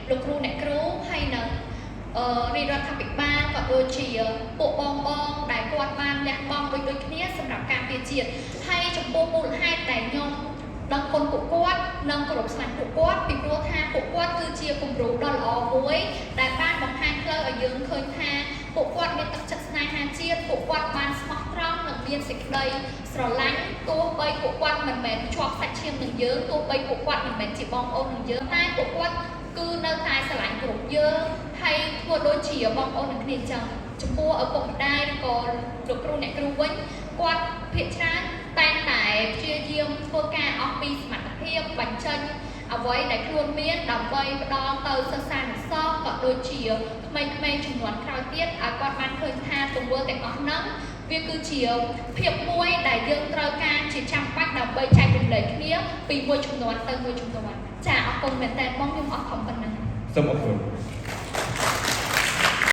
លោកគ្រូអ្នកគ្រូហើយនឹងរាជរដ្ឋាភិបាលក៏ដូចជាពួកបងដែលគាត់បានលះបង់ដូចគ្នាសម្រាប់ការពារជាតិហើយចំពោះមូលហេតុដែលខ្ញុំដឹងគុណពួកគាត់និងគោរពស្លាញ់ពួកគាត់ពីព្រោះថាពួកគាត់គឺជាគំរូដ៏ល្អមួយដែលបានបង្ហាញផ្លូវឲ្យយើងឃើញថាពួកគាត់មានទឹកចិត្តស្នេហាជាតិពួកគាត់បានស្មោះត្រង់និងមានសេចក្តីស្រឡាញ់ទោះបីពួកគាត់មិនមែនជាប់សាច់ឈាមនឹងយើងទោះបីពួកគាត់មិនមែនជាបងប្អូននឹងយើងតែពួកគាត់គឺនៅតែស្រឡាញ់គ្រប់យើងហើយធ្វើដូចជាបងប្អូននឹងគ្នាចឹងចំពោះឪពុកម្ដាយឬក៏លោកគ្រូអ្នកគ្រូវិញគាត់ភាគច្រើនតែងតែព្យាយាមធ្វើការអស់ពីសមត្ថភាពបញ្ចេញអ្វីដែលខ្លួនមានដើម្បីផ្ដល់ទៅសិស្សានុសិស្សក៏ដូចជាក្មេងៗចំនួនក្រោយទៀតឲ្យគាត់បានឃើញថាទង្វើទាំងអស់ហ្នឹងវាគឺជាភាពមួយដែលយើងត្រូវការជាចាំបាច់ដើម្បីចែករំលែកគ្នាពីមួយចំនួនទៅមួយចំនួនចាអរគុណមែនតើបងខ្ញុំអរគុណប៉ុណ្ណឹងសូមអរគុណ